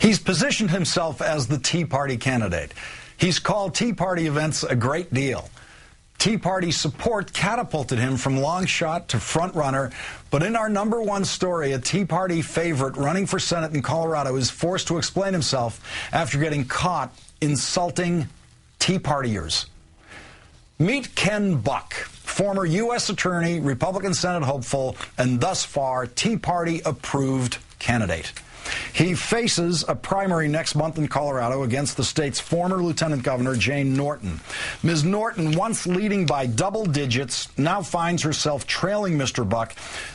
He's positioned himself as the Tea Party candidate. He's called Tea Party events a great deal. Tea Party support catapulted him from long shot to front runner, but in our #1 story, a Tea Party favorite running for Senate in Colorado is forced to explain himself after getting caught insulting Tea Partiers. Meet Ken Buck, former U.S. Attorney, Republican Senate hopeful, and thus far Tea Party approved candidate. He faces a primary next month in Colorado against the state's former Lieutenant Governor, Jane Norton. Ms. Norton, once leading by double digits, now finds herself trailing Mr. Buck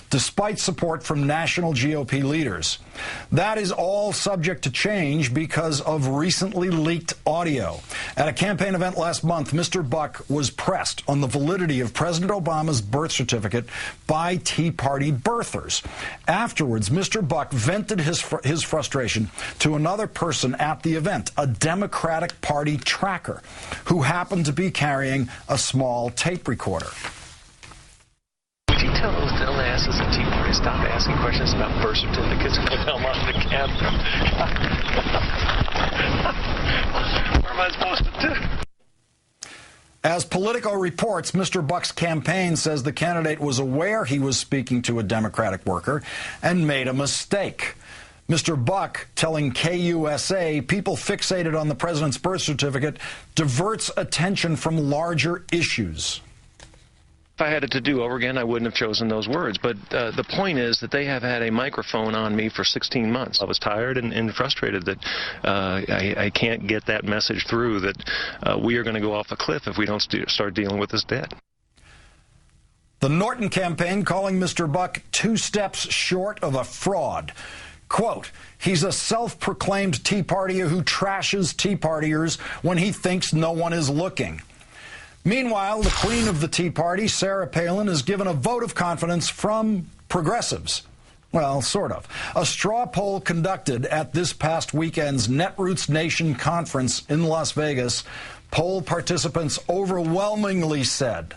despite support from national GOP leaders. That is all subject to change because of recently leaked audio. At a campaign event last month, Mr. Buck was pressed on the validity of President Obama's birth certificate by Tea Party birthers. Afterwards, Mr. Buck vented his frustration to another person at the event, a Democratic Party tracker, who happened to be carrying a small tape recorder. Would you tell those dumbasses at Tea Party to stop asking questions about birth certificates and put them on the camera? What am I supposed to do? As Politico reports, Mr. Buck's campaign says the candidate was aware he was speaking to a Democratic worker and made a mistake. Mr. Buck telling KUSA people fixated on the president's birth certificate diverts attention from larger issues. If I had it to do over again, I wouldn't have chosen those words. But the point is that they have had a microphone on me for 16 months. I was tired and frustrated that I can't get that message through that we are going to go off a cliff if we don't start dealing with this debt. The Norton campaign calling Mr. Buck 2 steps short of a fraud. Quote, he's a self-proclaimed Tea Partier who trashes Tea Partiers when he thinks no one is looking. Meanwhile, the queen of the Tea Party, Sarah Palin, is given a vote of confidence from progressives. Well, sort of. A straw poll conducted at this past weekend's Netroots Nation conference in Las Vegas, poll participants overwhelmingly said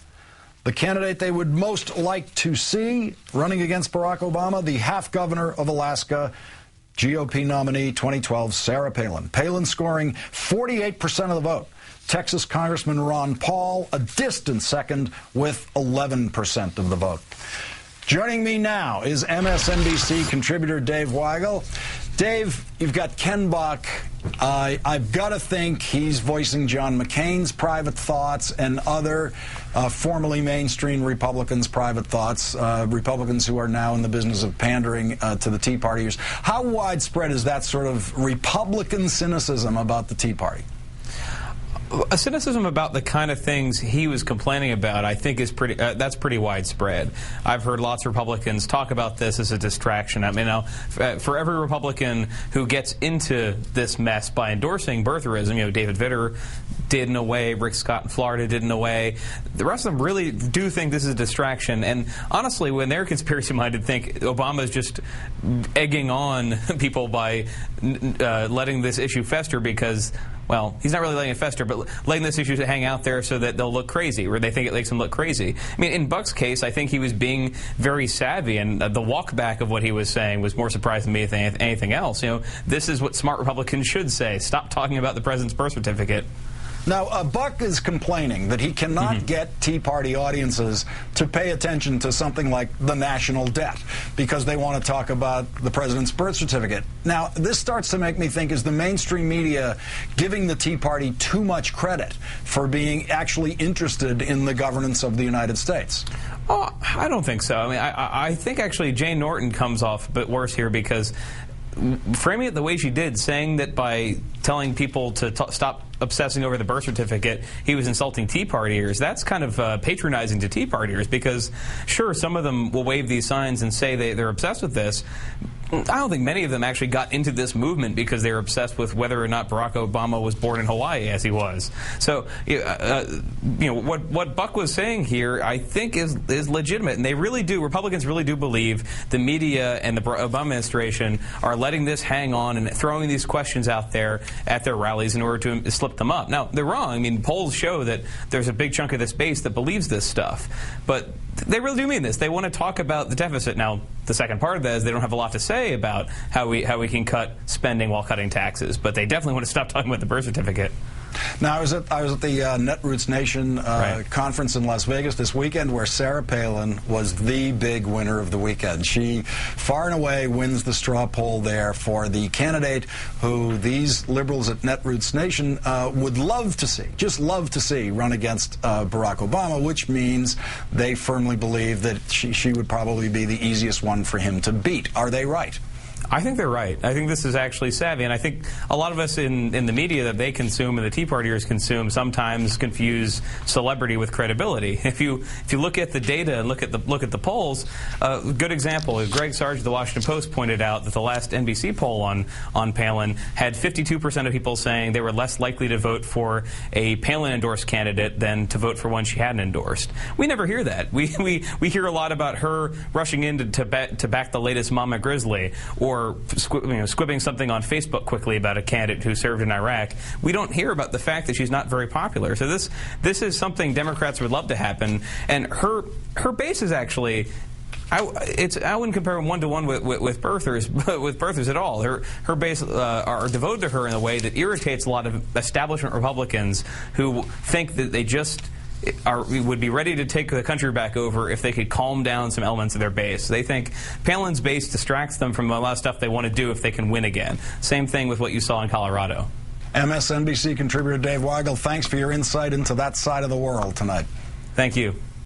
the candidate they would most like to see running against Barack Obama, the half-governor of Alaska, GOP nominee 2012, Sarah Palin. Palin scoring 48% of the vote. Texas Congressman Ron Paul, a distant second with 11% of the vote. Joining me now is MSNBC contributor Dave Weigel. Dave, you've got Ken Buck. I've got to think he's voicing John McCain's private thoughts and other formerly mainstream Republicans' private thoughts, Republicans who are now in the business of pandering to the Tea Partiers. How widespread is that sort of Republican cynicism about the Tea Party? A cynicism about the kind of things he was complaining about, I think, is that's pretty widespread. I've heard lots of Republicans talk about this as a distraction. I mean, for every Republican who gets into this mess by endorsing birtherism, David Vitter did in a way, Rick Scott in Florida did in a way. The rest of them really do think this is a distraction. And honestly, when they're conspiracy-minded, think Obama's just egging on people by letting this issue fester because, well, he's not really letting it fester, but letting this issue hang out there so that they'll look crazy, or they think it makes them look crazy. I mean, in Buck's case, I think he was being very savvy, and the walk back of what he was saying was more surprising to me than anything else. This is what smart Republicans should say. Stop talking about the president's birth certificate. Now, Buck is complaining that he cannot get Tea Party audiences to pay attention to something like the national debt because they want to talk about the president's birth certificate. Now, this starts to make me think, is the mainstream media giving the Tea Party too much credit for being actually interested in the governance of the United States? Oh, I don't think so. I mean, I think actually Jane Norton comes off a bit worse here because framing it the way she did, saying that by telling people to stop obsessing over the birth certificate, he was insulting Tea Partiers, that's kind of patronizing to Tea Partiers because, sure, some of them will wave these signs and say they're obsessed with this. I don't think many of them actually got into this movement because they were obsessed with whether or not Barack Obama was born in Hawaii, as he was. So, what Buck was saying here, I think, is legitimate, and they really do. Republicans really do believe the media and the Obama administration are letting this hang on and throwing these questions out there at their rallies in order to slip them up. Now, they're wrong. I mean, polls show that there's a big chunk of this base that believes this stuff, but They really do mean this. They want to talk about the deficit. Now, the second part of that is they don't have a lot to say about how we can cut spending while cutting taxes, but they definitely want to stop talking about the birth certificate. Now, I was at the Netroots Nation conference in Las Vegas this weekend, where Sarah Palin was the big winner of the weekend. She far and away wins the straw poll there for the candidate who these liberals at Netroots Nation would love to see, just love to see, run against Barack Obama, which means they firmly believe that she would probably be the easiest one for him to beat. Are they right? I think they're right. I think this is actually savvy, and I think a lot of us in the media that they consume and the Tea Partiers consume sometimes confuse celebrity with credibility. If you look at the data and look at the polls, a good example, Greg Sarge of the Washington Post pointed out that the last NBC poll on Palin had 52% of people saying they were less likely to vote for a Palin-endorsed candidate than to vote for one she hadn't endorsed. We never hear that. We hear a lot about her rushing in to back the latest Mama Grizzly, or squibbing something on Facebook quickly about a candidate who served in Iraq. We don't hear about the fact that she's not very popular. So this is something Democrats would love to happen, and her base is actually. I wouldn't compare them one-to-one with birthers at all. Her base are devoted to her in a way that irritates a lot of establishment Republicans who think that they just would be ready to take the country back over if they could calm down some elements of their base. They think Palin's base distracts them from a lot of stuff they want to do if they can win again. Same thing with what you saw in Colorado. MSNBC contributor Dave Weigel, thanks for your insight into that side of the world tonight. Thank you.